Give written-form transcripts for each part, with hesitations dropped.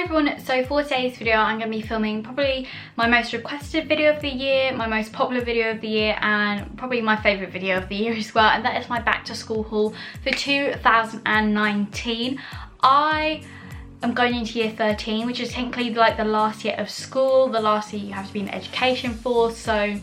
everyone, so for today's video I'm going to be filming probably my most requested video of the year, my most popular video of the year, and probably my favourite video of the year as well, and that is my back to school haul for 2019. I am going into year 13, which is technically like the last year of school, the last year you have to be in education for, so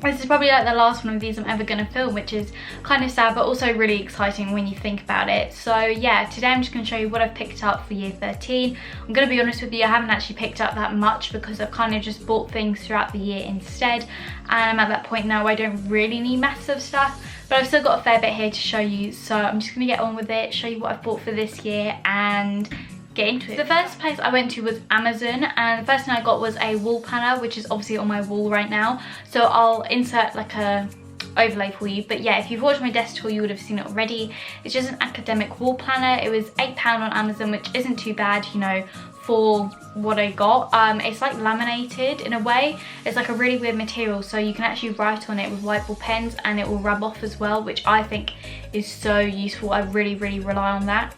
this is probably like the last one of these I'm ever going to film, which is kind of sad but also really exciting when you think about it. So yeah, today I'm just going to show you what I've picked up for year 13. I'm going to be honest with you, I haven't actually picked up that much because I've kind of just bought things throughout the year instead, and I'm at that point now where I don't really need massive stuff, but I've still got a fair bit here to show you, so I'm just going to get on with it, show you what I've bought for this year and get into it. The first place I went to was Amazon, and the first thing I got was a wall planner, which is obviously on my wall right now, so I'll insert like a overlay for you. But yeah, if you've watched my desk tour you would have seen it already. It's just an academic wall planner. It was £8 on Amazon, which isn't too bad, you know, for what I got. It's like laminated in a way. It's like a really weird material, so you can actually write on it with whiteboard pens and it will rub off as well, which I think is so useful. I really rely on that.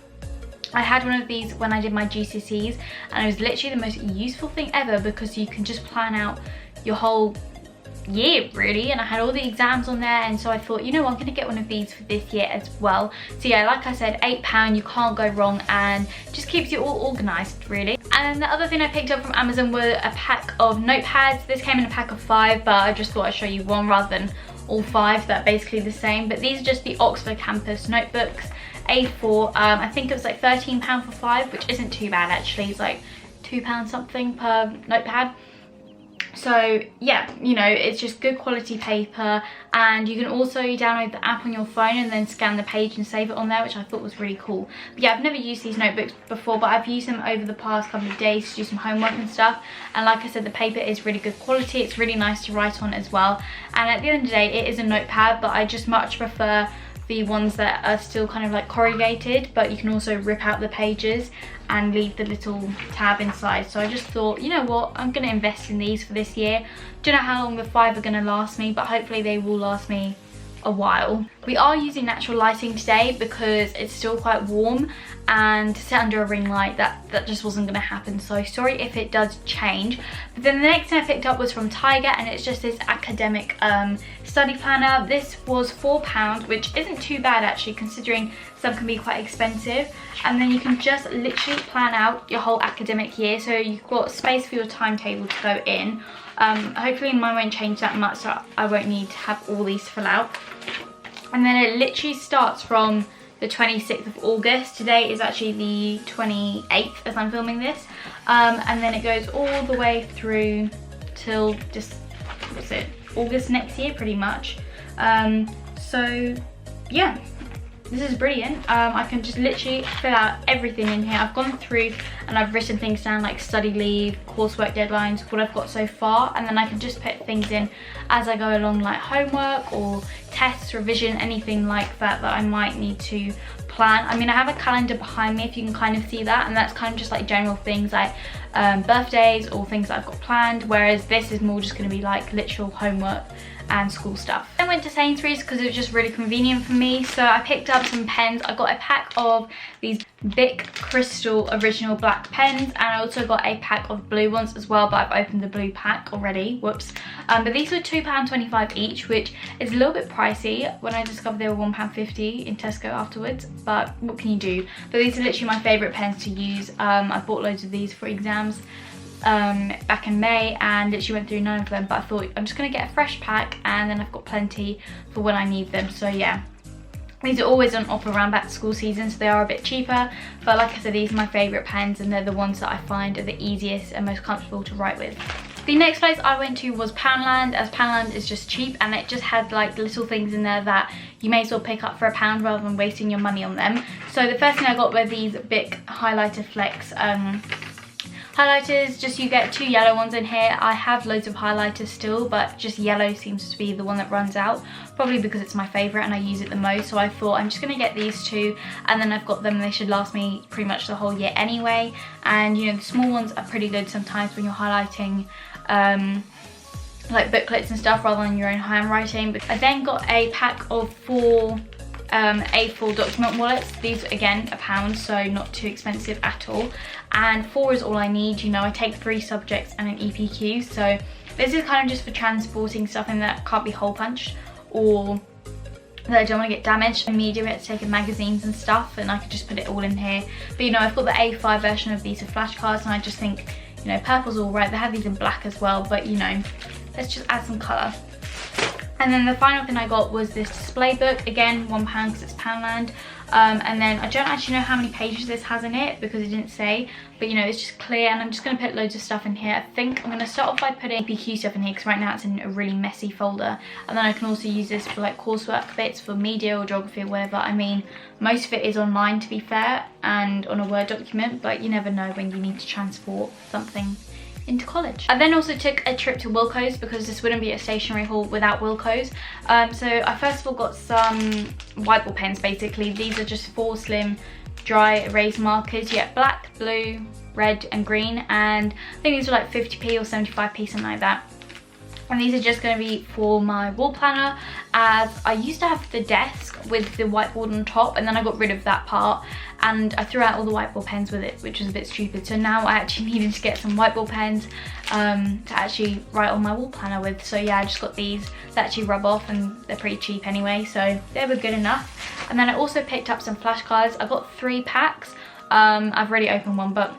I had one of these when I did my GCSEs, and it was literally the most useful thing ever because you can just plan out your whole year really, and I had all the exams on there, and so I thought, you know what, I'm going to get one of these for this year as well. So yeah, like I said, £8, you can't go wrong, and just keeps you all organised really. And the other thing I picked up from Amazon were a pack of notepads. This came in a pack of 5, but I just thought I'd show you one rather than all 5 that are basically the same. But these are just the Oxford Campus notebooks, A4. I think it was like £13 for 5, which isn't too bad actually. It's like £2 something per notepad. So yeah, you know, it's just good quality paper, and you can also download the app on your phone and then scan the page and save it on there, which I thought was really cool. But yeah, I've never used these notebooks before, but I've used them over the past couple of days to do some homework and stuff, and like I said, the paper is really good quality. It's really nice to write on as well, and at the end of the day it is a notepad, but I just much prefer the ones that are still kind of like corrugated, but you can also rip out the pages and leave the little tab inside. So I just thought, you know what, I'm going to invest in these for this year. Don't know how long the 5 are going to last me, but hopefully they will last me a while. We are using natural lighting today because it's still quite warm, and to sit under a ring light, that just wasn't going to happen, so sorry if it does change. But then the next thing I picked up was from Tiger, and it's just this academic study planner. This was £4, which isn't too bad actually, considering some can be quite expensive, and then you can just literally plan out your whole academic year, so you've got space for your timetable to go in. Hopefully mine won't change that much, so I won't need to have all these to fill out. And then it literally starts from the 26th of August. Today is actually the 28th as I'm filming this. And then it goes all the way through till just, what's it, August next year pretty much. So yeah, this is brilliant. I can just literally fill out everything in here. I've gone through and I've written things down like study leave, coursework deadlines, what I've got so far, and then I can just put things in as I go along, like homework or tests, revision, anything like that I might need to plan. I mean, I have a calendar behind me if you can kind of see that, and that's kind of just like general things like birthdays or things that I've got planned, whereas this is more just going to be like literal homework and school stuff. I went to Sainsbury's because it was just really convenient for me, so I picked up some pens. I got a pack of these Bic Crystal original black pens, and I also got a pack of blue ones as well, but I've opened the blue pack already, whoops. But these were £2.25 each, which is a little bit pricey. When I discovered they were £1.50 in Tesco afterwards, but what can you do? But these are literally my favourite pens to use. I bought loads of these for exams back in May, and literally went through none of them, but I thought I'm just going to get a fresh pack, and then I've got plenty for when I need them. So yeah, these are always on offer around back to school season, so they are a bit cheaper, but like I said, these are my favourite pens, and they're the ones that I find are the easiest and most comfortable to write with. The next place I went to was Poundland, as Poundland is just cheap, and it just had like little things in there that you may as well pick up for £1 rather than wasting your money on them. So the first thing I got were these Bic Highlighter Flex highlighters. Just you get 2 yellow ones in here. I have loads of highlighters still, but just yellow seems to be the one that runs out, probably because it's my favourite and I use it the most. So I thought I'm just going to get these 2, and then I've got them. They should last me pretty much the whole year anyway, and you know, the small ones are pretty good sometimes when you're highlighting like booklets and stuff rather than your own handwriting. But I then got a pack of 4 A4 document wallets. These again £1, so not too expensive at all, and 4 is all I need. You know, I take 3 subjects and an EPQ, so this is kind of just for transporting stuff in that can't be hole punched or that I don't want to get damaged. In media we had to take in magazines and stuff, and I could just put it all in here. But you know, I've got the A5 version of these for flashcards, and I just think, you know, purple's all right. They have these in black as well, but you know, let's just add some colour. And then the final thing I got was this display book, again £1 because it's Poundland. And then I don't actually know how many pages this has in it because it didn't say, but you know, it's just clear, and I'm just going to put loads of stuff in here. I think I'm going to start off by putting APQ stuff in here because right now it's in a really messy folder, and then I can also use this for like coursework bits for media or geography or whatever. I mean, most of it is online to be fair and on a Word document, but you never know when you need to transport something into college. I then also took a trip to Wilko's because this wouldn't be a stationery haul without Wilko's. So I first of all got some whiteboard pens basically. These are just 4 slim dry erase markers. You get black, blue, red and green, and I think these are like 50p or 75p, something like that. And these are just going to be for my wall planner, as I used to have the desk with the whiteboard on top, and then I got rid of that part and I threw out all the whiteboard pens with it, which was a bit stupid. So now I actually needed to get some whiteboard pens to actually write on my wall planner with. So yeah, I just got these that actually rub off, and they're pretty cheap anyway, so they were good enough. And then I also picked up some flashcards. I got 3 packs. I've already opened one, but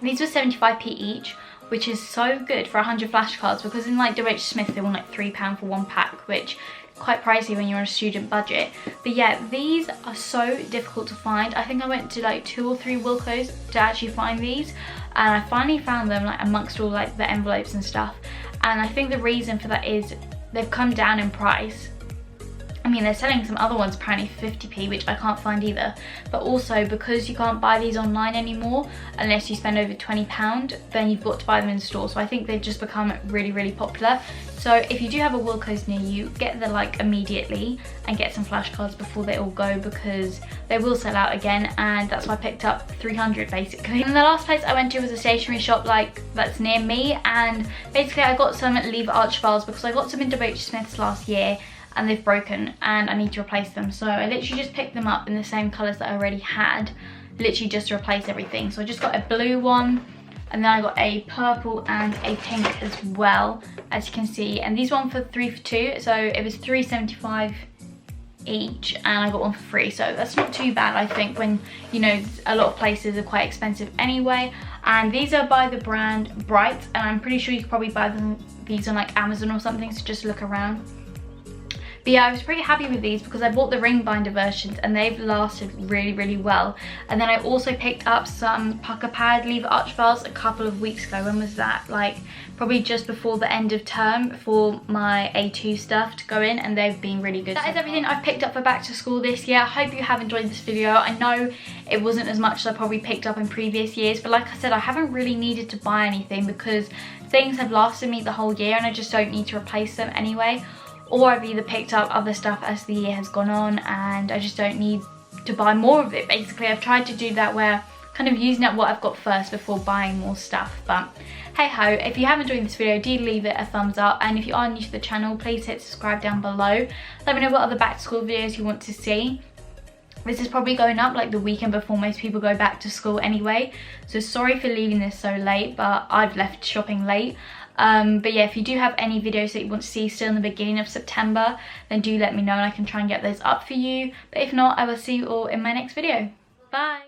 these were 75p each, which is so good for 100 flashcards, because in like WH Smith they want like £3 for 1 pack, which is quite pricey when you're on a student budget. But yeah, these are so difficult to find. I think I went to like 2 or 3 Wilko's to actually find these, and I finally found them like amongst all like the envelopes and stuff. And I think the reason for that is they've come down in price. I mean, they're selling some other ones apparently for 50p, which I can't find either. But also because you can't buy these online anymore unless you spend over £20, then you've got to buy them in store. So I think they've just become really, really popular. So if you do have a Wilko's near you, get there like immediately and get some flashcards before they all go, because they will sell out again. And that's why I picked up 300 basically. And the last place I went to was a stationery shop like that's near me, and basically I got some lever arch files because I got some in WH Smith's last year and they've broken and I need to replace them. So I literally just picked them up in the same colours that I already had, literally just to replace everything. So I just got a blue one, and then I got a purple and a pink as well, as you can see. And these one for 3 for 2, so it was £3.75 each, and I got one for free. So that's not too bad, I think, when you know a lot of places are quite expensive anyway. And these are by the brand Bright, and I'm pretty sure you could probably buy these on like Amazon or something, so just look around. But yeah, I was pretty happy with these because I bought the ring binder versions and they've lasted really, really well. And then I also picked up some pucker pad lever arch files a couple of weeks ago. When was that? Like probably just before the end of term for my A2 stuff to go in, and they've been really good. That is everything I've picked up for back to school this year. I hope you have enjoyed this video. I know it wasn't as much as I probably picked up in previous years, but like I said, I haven't really needed to buy anything because things have lasted me the whole year and I just don't need to replace them anyway. Or I've either picked up other stuff as the year has gone on and I just don't need to buy more of it. Basically, I've tried to do that where kind of using up what I've got first before buying more stuff. But hey ho, if you have enjoyed this video, do leave it a thumbs up, and if you are new to the channel, please hit subscribe down below. Let me know what other back to school videos you want to see. This is probably going up like the weekend before most people go back to school anyway, so sorry for leaving this so late, but I've left shopping late. But yeah, if you do have any videos that you want to see still in the beginning of September, then do let me know and I can try and get those up for you. But if not, I will see you all in my next video. Bye!